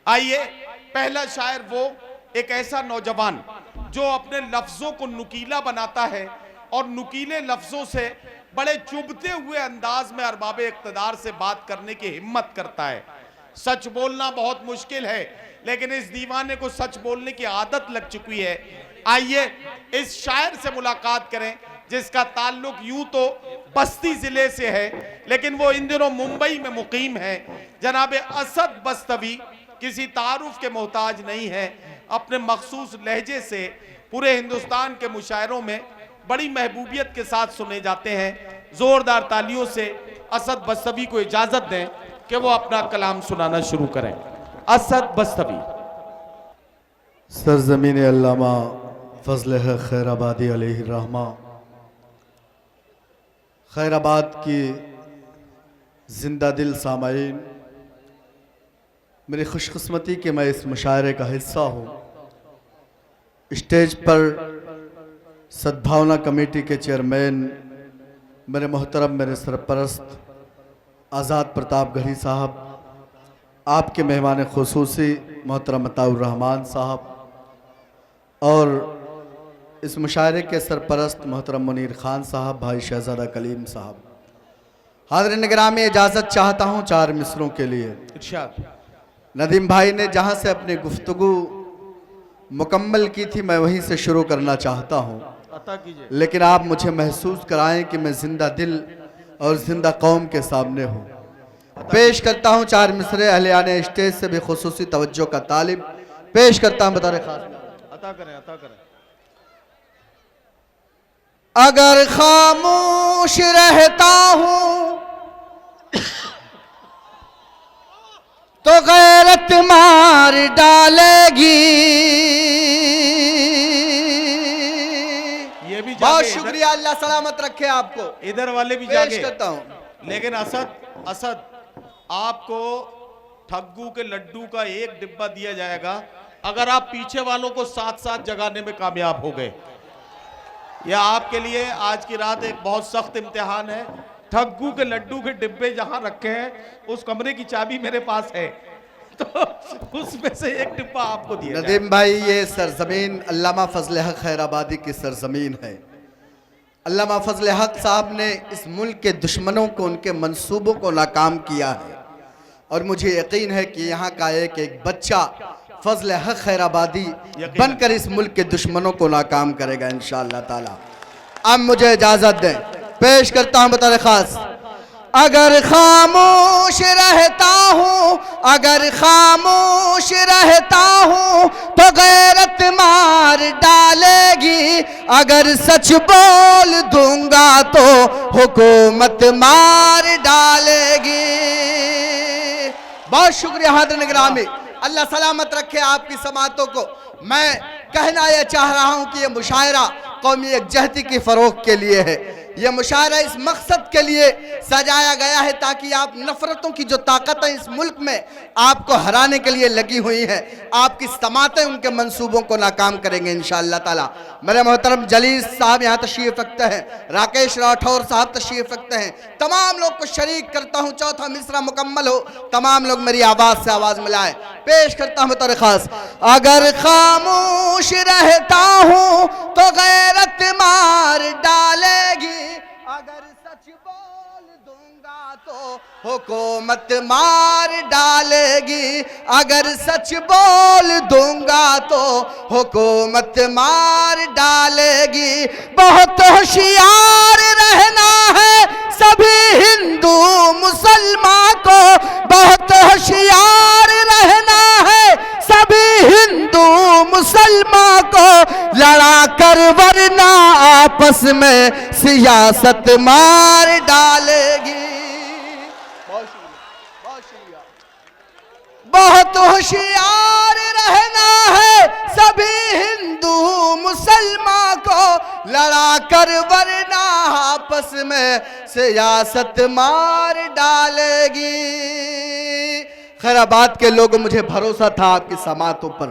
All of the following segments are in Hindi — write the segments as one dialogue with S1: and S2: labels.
S1: आइए, पहला शायर वो एक ऐसा नौजवान जो अपने लफ्जों को नुकीला बनाता है और नुकीले लफ्जों से बड़े चुभते हुए अंदाज में अरबाब इक़्तिदार से बात करने की हिम्मत करता है। सच बोलना बहुत मुश्किल है, लेकिन इस दीवाने को सच बोलने की आदत लग चुकी है। आइए इस शायर से मुलाकात करें जिसका ताल्लुक यूं तो बस्ती जिले से है, लेकिन वो इन दिनों मुंबई में मुकीम है। जनाब असद बस्तवी किसी तारुफ के मोहताज नहीं है, अपने मखसूस लहजे से पूरे हिंदुस्तान के मुशायरों में बड़ी महबूबियत के साथ सुने जाते हैं। जोरदार तालियों से असद बस्तवी को इजाजत दें कि वो अपना कलाम सुनाना शुरू करें। असद बस्तवी।
S2: सरजमीन अल्लामा फजल है खैराबादी अलैहिर्रहमा। खैराबाद की जिंदा दिल सामाईन, मेरी खुशकिस्मती कि मैं इस मुशायरे का हिस्सा हूँ। स्टेज पर सद्भावना कमेटी के चेयरमैन मेरे मोहतरम, मेरे सरपरस्त आज़ाद प्रताप गढ़ी साहब, आपके मेहमान खुसूसी मोहतरम अताउर रहमान साहब और इस मुशायरे के सरपरस्त मोहतरम मुनीर खान साहब, भाई शहजादा कलीम साहब। हाज़िरीन निगरामी, इजाज़त चाहता हूँ 4 मिसरों के लिए।
S1: इरशाद।
S2: नदीम भाई ने जहाँ से अपनी गुफ्तगू मुकम्मल की थी, मैं वहीं से शुरू करना चाहता हूँ,
S1: अता कीजिए।
S2: लेकिन आप मुझे महसूस कराएं कि मैं जिंदा दिल और जिंदा कौम के सामने हूँ। पेश करता हूँ 4 मिसरे, अहलियाने स्टेज से भी खुसूसी तवज्जो का तालिब पेश करता हूँ। बता खास
S1: अता करें, अता करें।
S2: अगर खामोश रहता हूँ तो गैरत मार डालेगी।
S1: ये भी
S2: बहुत शुक्रिया, अल्लाह सलामत रखे आपको।
S1: इधर वाले भी
S2: पेश
S1: जागे
S2: करता हूँ।
S1: लेकिन असद आपको ठग्गू के लड्डू का एक डिब्बा दिया जाएगा अगर आप पीछे वालों को साथ साथ जगाने में कामयाब हो गए। यह आपके लिए आज की रात एक बहुत सख्त इम्तिहान है। ठग्गू के लड्डू के डिब्बे जहां रखे हैं उस कमरे की चाबी मेरे पास है, तो उसमें से एक डिब्बा आपको दिया जाएगा।
S2: नदीम भाई, ये सरजमीन अल्लामा फजल हक खैराबादी की सरजमीन है। अल्लामा फजल हक साहब ने इस मुल्क के दुश्मनों को, उनके मंसूबों को नाकाम किया है और मुझे यकीन है कि यहाँ का एक एक बच्चा फजल हक खैराबादी बनकर इस मुल्क के दुश्मनों को नाकाम करेगा इंशाअल्लाह ताला। अब मुझे इजाजत दें, पेश करता हूँ बता खास। अगर खामोश रहता हूँ, अगर खामोश रहता हूँ तो गैरत मार डालेगी। अगर सच बोल दूंगा तो हुकूमत मार डालेगी। बहुत शुक्रिया हाज़िरीन गिरामी, अल्लाह सलामत रखे आपकी समातों को। मैं कहना यह चाह रहा हूँ कि यह मुशायरा कौमी यकजहती की फ़रोग़ के लिए है। यह मुशायरा इस मकसद के लिए सजाया गया है ताकि आप नफ़रतों की जो ताकतें इस मुल्क में आपको हराने के लिए लगी हुई हैं, आपकी समातें उनके मंसूबों को नाकाम करेंगे इंशाअल्लाह ताला। मेरे मोहतरम जलीस साहब यहाँ तशरीफ़ रखते हैं, राकेश राठौर साहब तशरीफ़ रखते हैं। तमाम लोग को शरीक करता हूँ, चौथा मिसरा मुकम्मल हो, तमाम लोग मेरी आवाज़ से आवाज़ मिलाएं। पेश करता हूँ बतौर खास। अगर खामोश रहता हूँ तो गैरत मार डालेगी। अगर सच बोल दूंगा तो हुकूमत मार डालेगी। अगर सच बोल दूंगा तो हुकूमत मार डालेगी। बहुत होशियार रहना है सभी हिंदू मुसलमान को, बहुत होशियार रहना है सभी हिंदू मुसलमान को। लड़ा कर वरना आपस में सियासत मार डालेगी। बहुत शुक्रिया। बहुत होशियार रहना है सभी हिंदू मुसलमान को, लड़ा कर वरना आपस में सियासत मार डालेगी। खैराबाद के लोगों, मुझे भरोसा था आपकी समातों पर,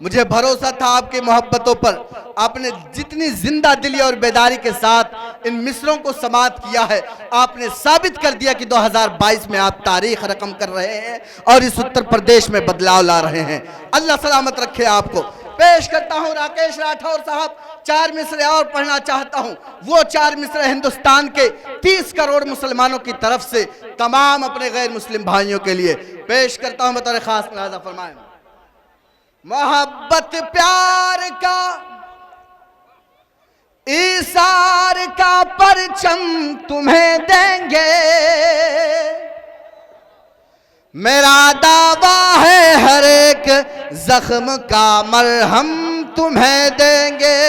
S2: मुझे भरोसा था आपकी मोहब्बतों पर। आपने जितनी जिंदा दिली और बेदारी के साथ इन मिसरों को समाप्त किया है, आपने साबित कर दिया कि 2022 में आप तारीख रकम कर रहे हैं और इस उत्तर प्रदेश में बदलाव ला रहे हैं। अल्लाह सलामत रखे आपको। पेश करता हूं राकेश राठौर साहब, 4 मिसरे और पढ़ना चाहता हूं। वो 4 मिसरे हिंदुस्तान के 30 करोड़ मुसलमानों की तरफ से तमाम अपने गैर मुस्लिम भाइयों के लिए पेश करता हूं। बतौर खास मुलाजा फरमाएं। मोहब्बत प्यार का ईसार का परचम तुम्हें देंगे, मेरा दावा है हर एक जख्म का मरहम तुम्हें देंगे।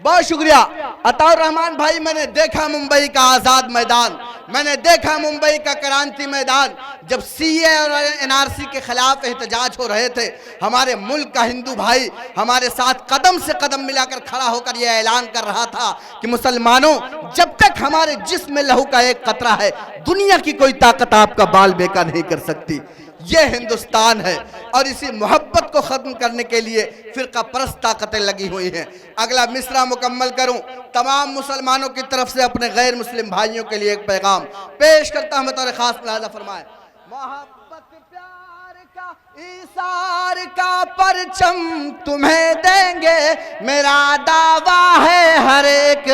S2: बहुत शुक्रिया अताउर रहमान भाई। मैंने देखा मुंबई का आजाद मैदान, मैंने देखा मुंबई का क्रांति मैदान, जब सीए और एनआरसी के खिलाफ एहतजाज हो रहे थे। हमारे मुल्क का हिंदू भाई हमारे साथ कदम से कदम मिलाकर खड़ा होकर यह ऐलान कर रहा था कि मुसलमानों, जब तक हमारे जिस्म में लहू का एक कतरा है, दुनिया की कोई ताकत आपका बाल बेका नहीं कर सकती। ये हिंदुस्तान है और इसी मोहब्बत को खत्म करने के लिए फिरका परस्त ताकतें लगी हुई हैं। अगला मिसरा मुकम्मल करूं, तमाम मुसलमानों की तरफ से अपने गैर मुस्लिम भाइयों के लिए एक पैगाम पेश करता हूं। बतौर खास मुलाजा फरमाएं। मोहब्बत प्यार का ईसार का परचम तुम्हें देंगे, मेरा दावा है हर एक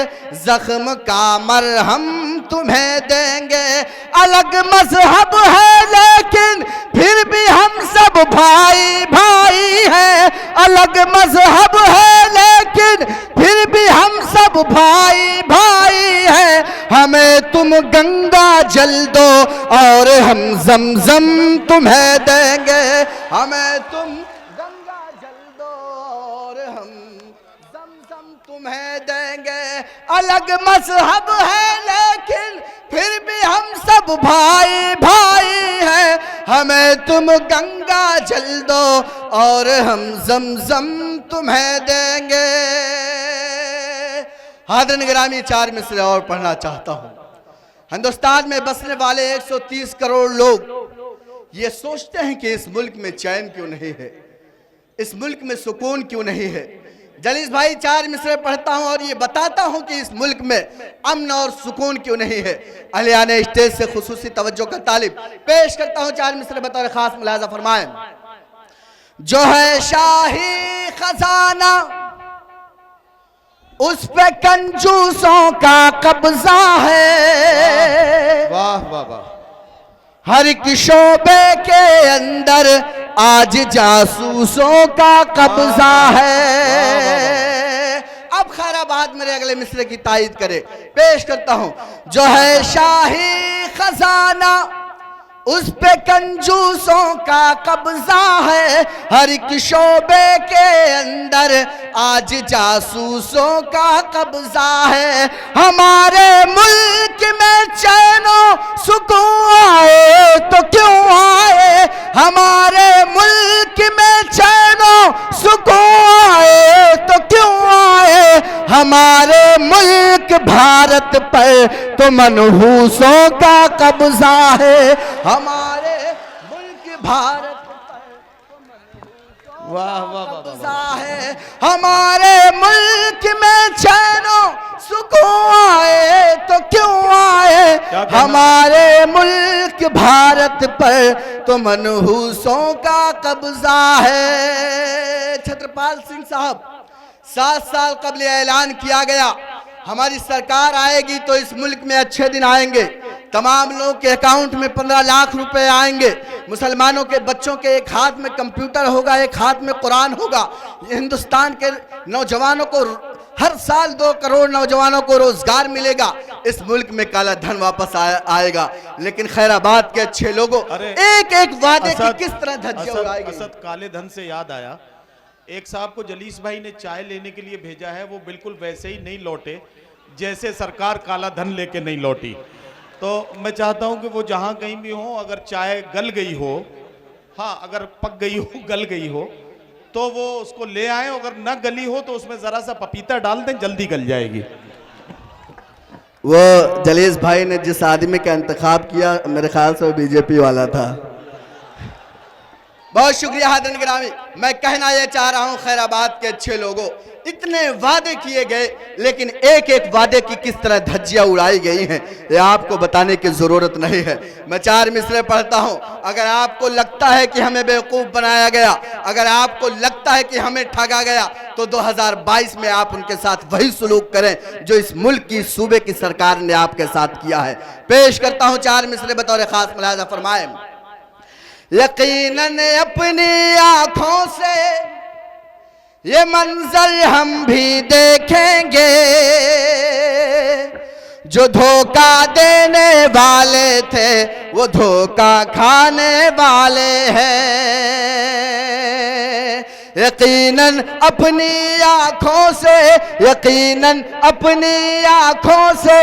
S2: जख्म का मरहम तुम्हें देंगे। अलग मजहब है लेकिन फिर भी हम सब भाई भाई हैं। अलग मजहब है लेकिन फिर भी हम सब भाई भाई हैं। हमें तुम गंगा जल दो और हम जमजम तुम्हें देंगे। हमें तुम गंगा जल दो और हम जमजम तुम्हें देंगे। अलग मजहब है लेकिन फिर भी हम सब भाई भाई हैं। हमें तुम गंगा जल दो और हम जमजम तुम्हें देंगे। हाज़िरीन गिरामी, 4 मिसरे और पढ़ना चाहता हूं। हिंदुस्तान में बसने वाले 130 करोड़ लोग ये सोचते हैं कि इस मुल्क में चैन क्यों नहीं है, इस मुल्क में सुकून क्यों नहीं है। जलीस भाई, 4 मिसरे पढ़ता हूं और ये बताता हूं कि इस मुल्क में अमन और सुकून क्यों नहीं है। अहलियाने स्टेज से खुसूसी तवज्जो का तालिब पेश करता हूं। 4 मिसरे बतौर खास मुलाजा फरमाएं। जो है शाही खजाना उस पे कंजूसों का कब्जा है।
S1: वाह वाह वाह।
S2: हर एक शोबे के अंदर आज जासूसों का कब्जा है। अब खैराबाद मेरे अगले मिसरे की तायीद करे, पेश करता हूं। जो है शाही खजाना उस पे कंजूसों का कब्जा है। हर एक शोबे के अंदर आज जासूसों का कब्जा है। हमारे मुल्क में चैनो सुकून आए तो क्यों आए, हमारे मुल्क में चैनो सुकून आए तो क्यों आए। हमारे मुल्क भारत पर तो मनहूसों का कब्जा है। हमारे मुल्क भारत
S1: वाह वाह वाह
S2: है। हमारे मुल्क में चैनो सुकून आए तो क्यों आए। हमारे मुल्क भारत पर तो मनहूसों का कब्जा है। छत्रपाल सिंह साहब, 7 साल कबल ऐलान किया गया हमारी सरकार आएगी तो इस मुल्क में अच्छे दिन आएंगे, तमाम लोगों के अकाउंट में 15 लाख रुपए आएंगे, मुसलमानों के बच्चों के एक हाथ में कंप्यूटर होगा, एक हाथ में कुरान होगा। हिंदुस्तान के नौजवानों को हर साल 2 करोड़ नौजवानों को रोजगार मिलेगा। इस मुल्क में काला धन वापस आएगा। लेकिन खैराबाद के अच्छे लोगों एक एक वादे की किस तरह धज्जियां उड़ाएगी।
S1: असद, काले धन से याद आया, एक साहब को जलीस भाई ने चाय लेने के लिए भेजा है, वो बिल्कुल वैसे ही नहीं लौटे जैसे सरकार काला धन लेके नहीं लौटी। तो मैं चाहता हूं कि वो जहां कहीं भी हो, अगर चाय गल गई हो, हाँ अगर पक गई हो, गल गई हो, तो वो उसको ले आए। अगर न गली हो तो उसमें जरा सा पपीता डाल दें, जल्दी गल जाएगी।
S2: वो जलीस भाई ने जिस आदमी का इंतखाब किया मेरे ख्याल से वो बीजेपी वाला था। बहुत शुक्रिया हाज़िरीन गिरामी। मैं कहना यह चाह रहा हूं, खैराबाद के अच्छे लोगों, इतने वादे किए गए, लेकिन एक एक वादे की किस तरह धज्जियां उड़ाई गई हैं यह आपको बताने की जरूरत नहीं है। मैं 4 मिसरे पढ़ता हूं। अगर आपको लगता है कि हमें बेवकूफ बनाया गया, अगर आपको लगता है कि हमें ठगा गया, तो 2022 में आप उनके साथ वही सुलूक करें जो इस मुल्क की सूबे की सरकार ने आपके साथ किया है। पेश करता हूं 4 मिसरे बतौर खास मुलाहिजा फरमाए। यकीनन अपनी आंखों से ये मंजर हम भी देखेंगे, जो धोखा देने वाले थे वो धोखा खाने वाले हैं। यकीनन अपनी आंखों से, यकीनन अपनी आंखों से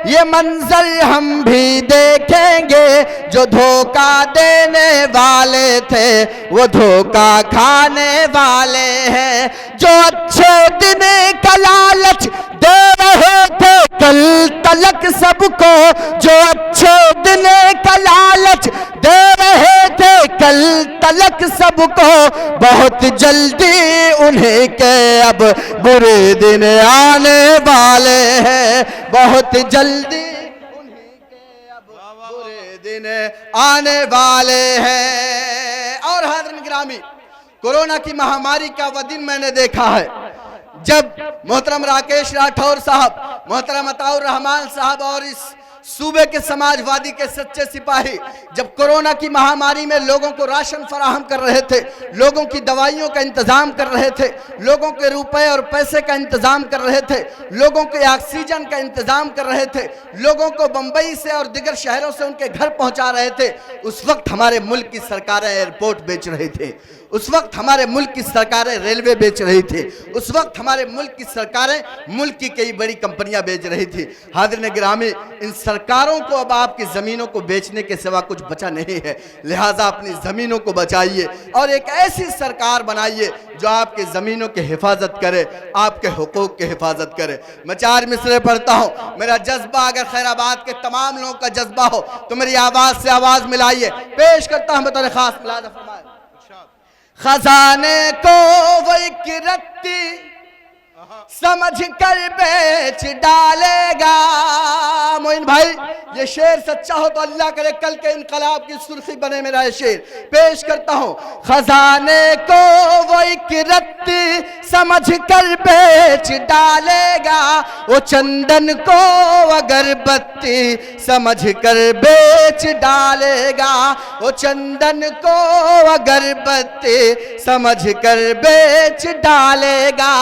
S2: ये मंजर हम भी देखेंगे, जो धोखा देने वाले थे वो धोखा खाने वाले हैं। जो अच्छे दिन का लालच दे रहे थे कल तलक सबको, जो अच्छे दिन का लालच दे रहे थे कल तलक सबको, बहुत जल्दी उन्हीं के अब बुरे दिन आने वाले हैं। बहुत जल्दी उन्हीं के अब बुरे दिन आने वाले हैं। और हाज़िरीन गिरामी, कोरोना की महामारी का वह दिन मैंने देखा है जब मोहतरम राकेश राठौर साहब, मोहतरम अताउर रहमान साहब और इस सूबे के समाजवादी के सच्चे सिपाही जब कोरोना की महामारी में लोगों को राशन फराहम कर रहे थे, लोगों की दवाइयों का इंतजाम कर रहे थे, लोगों के रुपए और पैसे का इंतजाम कर रहे थे, लोगों के ऑक्सीजन का इंतजाम कर रहे थे, लोगों को बंबई से और दिगर शहरों से उनके घर पहुंचा रहे थे, उस वक्त हमारे मुल्क की सरकारें एयरपोर्ट बेच रही थी, उस वक्त हमारे मुल्क की सरकारें रेलवे बेच रही थी, उस वक्त हमारे मुल्क की सरकारें मुल्क की कई बड़ी कंपनियां बेच रही थी। हाज़िरीन गिरामी, इन सरकारों को अब आपकी ज़मीनों को बेचने के सिवा कुछ बचा नहीं है, लिहाजा अपनी ज़मीनों को बचाइए और एक ऐसी सरकार बनाइए जो आपकी ज़मीनों की हिफाजत करे, आपके हुकूक की हिफाजत करे। मैं 4 मिसरे पढ़ता हूँ। मेरा जज्बा अगर खैराबाद के तमाम लोगों का जज्बा हो तो मेरी आवाज़ से आवाज़ मिलाइए। पेश करता हूँ बतौर खास मुलाहिजा फरमाए। खजाने को वो एक रत्ती समझ कर बेच डालेगा। मोइन भाई, ये शेर सच्चा हो तो अल्लाह करे कल के इनकलाब की सुर्खी बने मेरा ये शेर। पेश करता हूँ। खजाने को वो एक रत्ती समझ कर बेच डालेगा, वो चंदन को अगरबत्ती समझ कर बेच डालेगा, वो चंदन को अगरबत्ती समझ कर बेच डालेगा।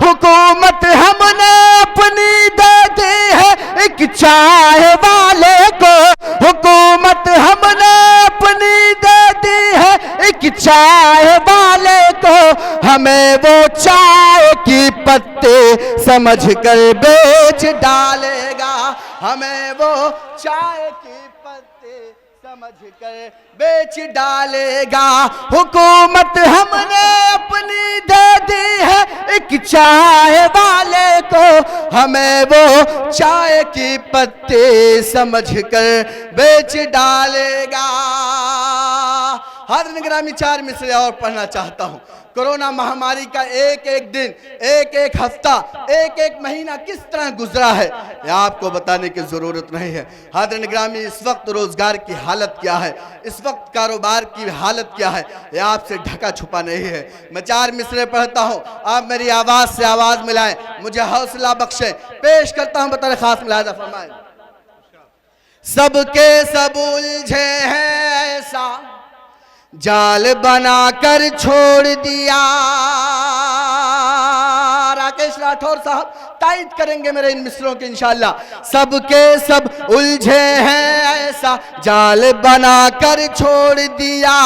S2: हुकूमत हमने अपनी दे दी है एक चाय वाले को, हुकूमत हमने अपनी दे दी है एक चाय वाले को, हमें वो चाय की पत्ती समझ कर बेच डालेगा, हमें वो चाय की पत्ती समझ कर बेच डालेगा। हुकूमत हमने अपनी दे दी है एक चाय वाले को, हमें वो चाय की पत्ती समझ कर बेच डालेगा। हाज़िरीन गिरामी, 4 मिसरे और पढ़ना चाहता हूँ। कोरोना महामारी का एक एक दिन, एक एक हफ्ता, एक एक महीना किस तरह गुजरा है यह आपको बताने की ज़रूरत नहीं है। हाज़िरीन गिरामी, इस वक्त रोज़गार की हालत क्या है, इस वक्त कारोबार की हालत क्या है, यह आपसे ढका छुपा नहीं है। मैं 4 मिसरे पढ़ता हूँ, आप मेरी आवाज़ से आवाज़ मिलाएं, मुझे हौसला बख्शें। पेश करता हूँ बतौर खास मुलाहिजा फरमाएं। सबके सब उलझे हैं ऐसा जाल बनाकर छोड़ दिया। राकेश राठौर साहब तायद करेंगे मेरे इन मिसरों के इंशाअल्लाह। सबके सब उलझे हैं ऐसा जाल बनाकर छोड़ दिया,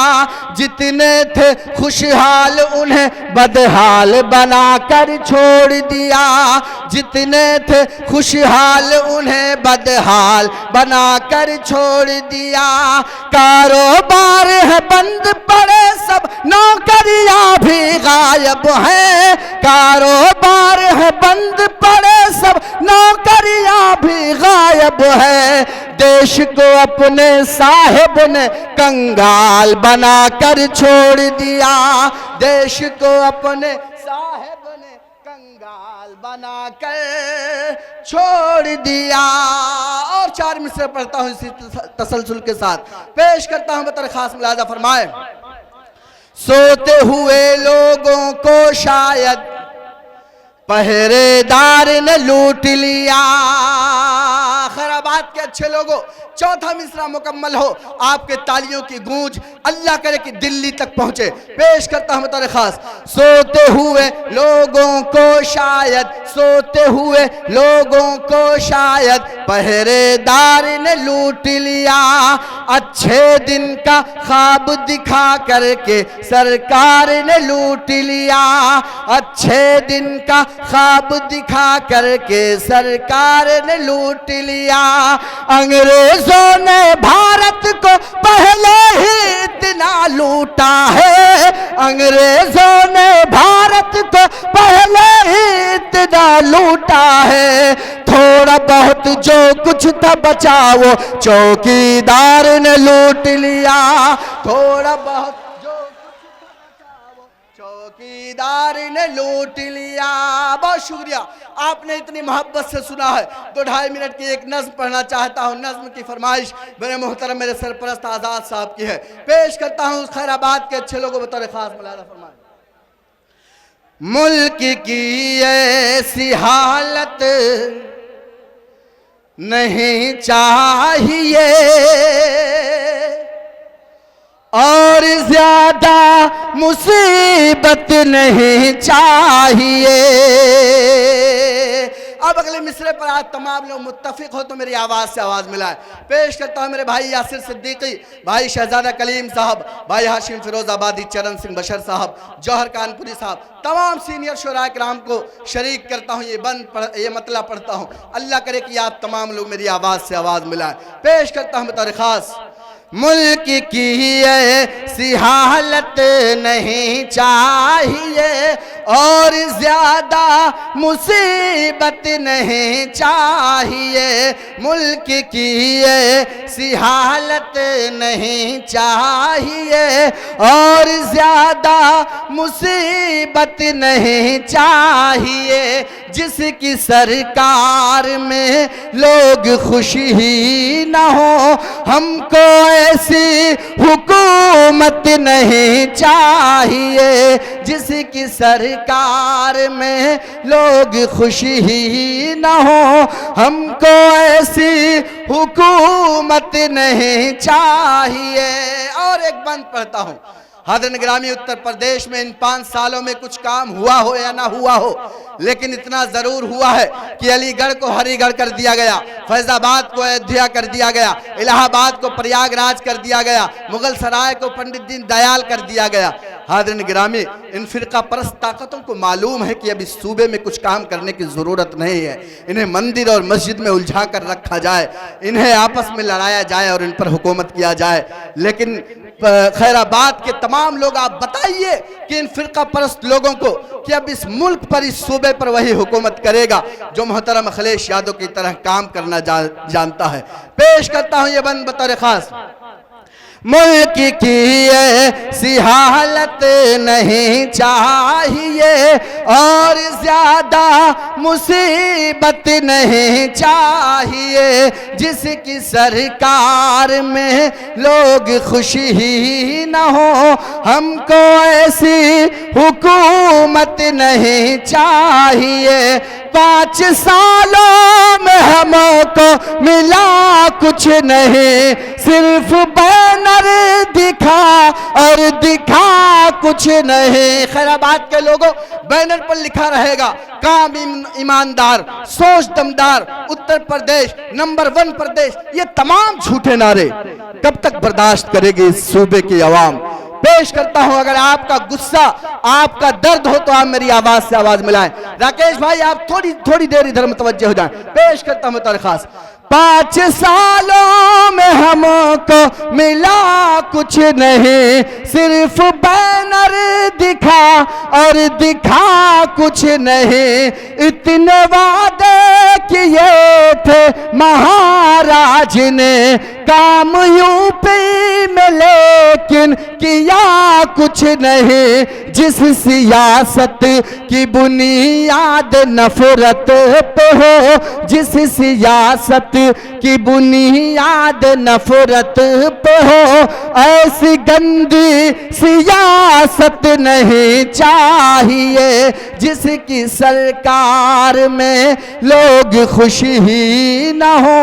S2: जितने थे खुशहाल उन्हें बदहाल बनाकर छोड़ दिया, जितने थे खुशहाल उन्हें बदहाल बनाकर छोड़ दिया। कारोबार है बंद पड़े सब, नौकरियां भी गायब हैं, कारोबार है बंद पड़े सब, नौकरियां भी गायब है। देश को अपने साहिब ने कंगाल बनाकर छोड़ दिया, देश को अपने साहिब ने कंगाल बनाकर छोड़ दिया। और 4 मिसरे पढ़ता हूं इसी तसलसल के साथ, पेश करता हूं बतर खास मुलाजा फरमाए। सोते हुए लोगों को शायद पहरेदार ने लूट लिया। खैराबाद के अच्छे लोगों, चौथा मिसरा मुकम्मल हो, आपके तालियों की गूंज अल्लाह करे कि दिल्ली तक पहुंचे। पेश करता हूं बतौर खास। सोते हुए लोगों को शायद, सोते हुए लोगों को शायद पहरेदार ने लूट लिया। अच्छे दिन का ख्वाब दिखा करके सरकार ने लूट लिया, अच्छे दिन का ख्वाब दिखा करके सरकार ने लूट लिया। अंग्रेजों ने भारत को पहले ही इतना लूटा है, अंग्रेजों ने भारत को पहले ही इतना लूटा है। थोड़ा बहुत जो कुछ था बचा वो चौकीदार ने लूट लिया, थोड़ा बहुत चौकीदार ने लूट लिया। बहुत शुक्रिया, आपने इतनी मोहब्बत से सुना है तो 2.5 मिनट की एक नज्म पढ़ना चाहता हूँ। नज्म की फरमाइश मेरे मोहतरम मेरे सरपरस्त आजाद साहब की है, पेश करता हूँ। खैराबाद के अच्छे लोगों बतौर खास मुलाजा फरमाए। मुल्क की ऐसी हालत नहीं चाहिए और ज्यादा मुसीबत नहीं चाहिए। अब अगले मिसरे पर आज तमाम लोग मुत्तफिक हो तो मेरी आवाज़ से आवाज़ मिलाए। पेश करता हूँ मेरे भाई यासिर सिद्दीकी, भाई शहजादा कलीम साहब, भाई हाशिम फिरोजाबादी, चरण सिंह बशर साहब, जौहर कानपुरी साहब, तमाम सीनियर शुरा कराम को शरीक करता हूँ। ये मतला पढ़ता हूँ, अल्लाह करे कि आप तमाम लोग मेरी आवाज़ से आवाज़ मिलाए। पेश करता हूँ बतौर ख़ास। मुल्क की ऐसी हालत नहीं चाहिए और ज्यादा मुसीबत नहीं चाहिए। मुल्क की ऐसी हालत नहीं चाहिए और ज्यादा मुसीबत नहीं चाहिए। जिसकी सरकार में लोग खुशी ही न हो, हमको ऐसी हुकूमत नहीं चाहिए। जिसकी सरकार में लोग खुशी ही न हो, हमको ऐसी हुकूमत नहीं चाहिए। और एक बंद पढ़ता हूँ। हज़रत ग्रामी उत्तर प्रदेश में इन 5 सालों में कुछ काम हुआ हो या ना हुआ हो, लेकिन इतना ज़रूर हुआ है कि अलीगढ़ को हरिगढ़ कर दिया गया, फैज़ाबाद को अयोध्या कर दिया गया, इलाहाबाद को प्रयागराज कर दिया गया, मुगल सराय को पंडित दीन दयाल कर दिया गया। हाज़रीन गिरामी, इन फ़िरका परस्त ताकतों को मालूम है कि अब इस सूबे में कुछ काम करने की ज़रूरत नहीं है। इन्हें मंदिर और मस्जिद में उलझा कर रखा जाए, इन्हें आपस में लड़ाया जाए और इन पर हुकूमत किया जाए। लेकिन खैराबाद के तमाम लोग आप बताइए कि इन फ़िरका परस्त लोगों को कि अब इस मुल्क पर, इस सूबे पर वही हुकूमत करेगा जो मोहतरम अखिलेश यादव की तरह काम करना जानता है। पेश करता हूँ ये बंद बतौर ख़ास। मुल्क की ऐसी हालत नहीं चाहिए और ज्यादा मुसीबत नहीं चाहिए। जिसकी सरकार में लोग खुशी ही न हो, हमको ऐसी हुकूमत नहीं चाहिए। 5 सालों में हमको मिला कुछ नहीं, सिर्फ बैनर दिखा और दिखा कुछ नहीं। खैराबाद के लोगों, बैनर पर लिखा रहेगा काम ईमानदार, सोच दमदार, उत्तर प्रदेश नंबर 1 प्रदेश। ये तमाम झूठे नारे कब तक बर्दाश्त करेगी इस सूबे की आवाम। पेश करता हूं, अगर आपका गुस्सा, आपका दर्द हो तो आप मेरी आवाज से आवाज मिलाएं। राकेश भाई, आप थोड़ी देर इधर मुतवज्जे हो जाएं। पेश करता हूं दरखास्त। 5 सालों में हमको मिला कुछ नहीं, सिर्फ बैनर कर दिखा और दिखा कुछ नहीं, इतने वादे किए थे महाराज ने काम यूपी में लेकिन किया कुछ नहीं। जिस सियासत की बुनियाद नफरत पे हो, जिस सियासत की बुनियाद नफरत पे हो, ऐसी गंदी सियासत नहीं चाहिए। जिसकी सरकार में लोग खुश ही न हो,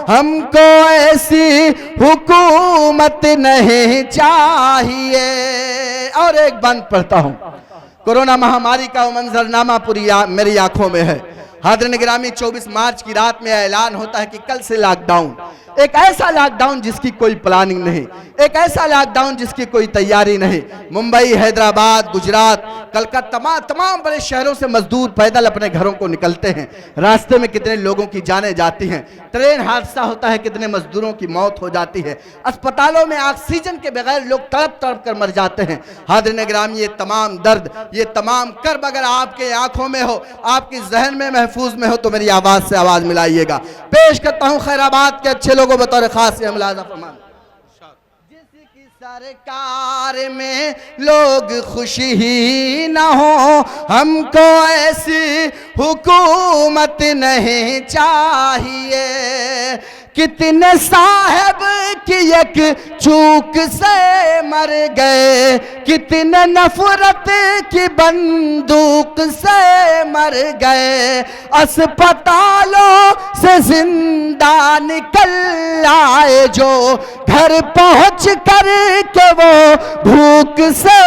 S2: हमको ऐसी हुकूमत नहीं चाहिए। और एक बंद पढ़ता हूं, कोरोना महामारी का वो मंजरनामा पूरी मेरी आंखों में है। हाज़रीन गिरामी, 24 मार्च की रात में ऐलान होता है कि कल से लॉकडाउन, एक ऐसा लॉकडाउन जिसकी कोई प्लानिंग नहीं, एक ऐसा लॉकडाउन जिसकी कोई तैयारी नहीं। मुंबई, हैदराबाद, गुजरात, कलकत्ता, तमाम बड़े शहरों से मजदूर पैदल अपने घरों को निकलते हैं। रास्ते में कितने लोगों की जानें जाती हैं, ट्रेन हादसा होता है, कितने मजदूरों की मौत हो जाती है, अस्पतालों में ऑक्सीजन के बगैर लोग तड़प तड़प कर मर जाते हैं। हाज़रीन गिरामी, ये तमाम दर्द, ये तमाम कर्ब अगर आपके आंखों में हो, आपकी जहन में महफूज में हो, तो मेरी आवाज से आवाज मिलाइएगा। पेश करता हूं खैराबाद के अच्छे लोगों बतौर खास मुलाज़ा फरमान। जिसकी सरकार में लोग खुश ही न हो, हमको ऐसी हुकूमत नहीं चाहिए। कितने साहब की एक चूक से मर गए, कितने नफरत की बंदूक से मर गए, अस्पतालों से जिंदा निकल आए जो, घर पहुंच कर के वो भूख से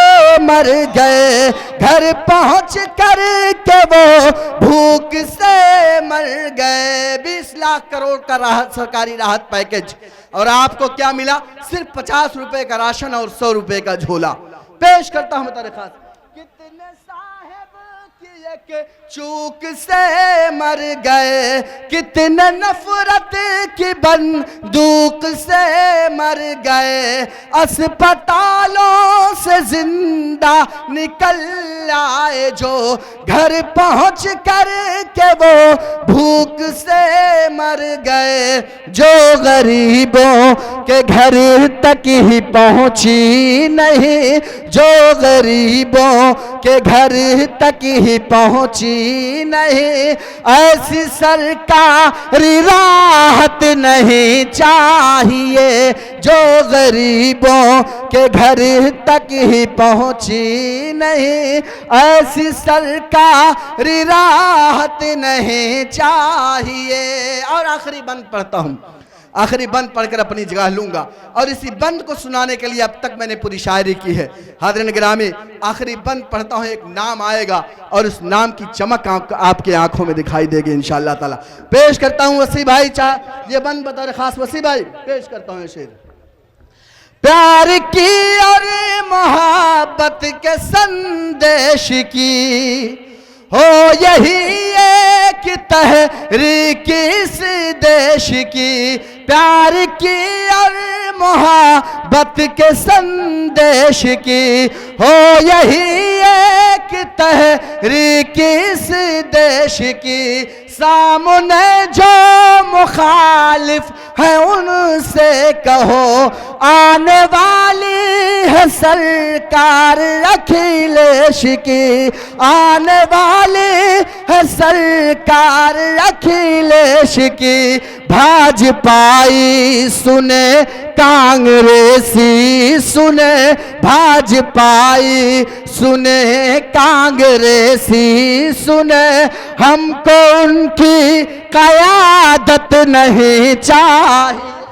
S2: मर गए, घर पहुंच कर के वो भूख से मर गए। 20 लाख करोड़ का राहत, सरकारी राहत पैकेज, और आपको क्या मिला? सिर्फ 50 रुपए का राशन और 100 रुपए का झोला। पेश करता हूं बता खास, कितने साहब की एक चूक से मर गए, कितने नफरत की बंदूक से मर गए, अस्पतालों से जिंदा निकल आए जो, घर पहुंच कर के वो भूख से मर गए। जो गरीबों के घर तक ही पहुंची नहीं, जो गरीबों के घर तक ही पहुंची नहीं, ऐसी सरकारी राहत नहीं चाहिए। जो गरीबों के घर तक ही पहुंची नहीं, ऐसी सरकारी राहत नहीं चाहिए। और आखिरी बंद पढ़ता हूं, आखिरी बंद पढ़कर अपनी जगह लूंगा, और इसी बंद को सुनाने के लिए अब तक मैंने पूरी शायरी की है। हाज़रीन गिरामी, आखिरी बंद पढ़ता हूं, एक नाम आएगा और उस नाम की चमक आपके आंखों में दिखाई देगी इंशाअल्लाह ताला। पेश करता हूं वसी भाई, ये बंद बतौर खास वसी भाई पेश करता हूं शेर। प्यार की और मोहब्बत के संदेश की हो यही एक तहरीक इस देश की, प्यार की और मोहब्बत के संदेश की हो यही एक तहरीक इस देश की। सामने जो मुखालिफ है उनसे कहो, आने वाली है सरकार अखिलेश की, आने वाली है सरकार अखिलेश की। भाजपाई सुने कांग्रेसी सुने, भाजपाई सुने कांग्रेसी सुने, हमको उनकी क़यादत नहीं चाहिए।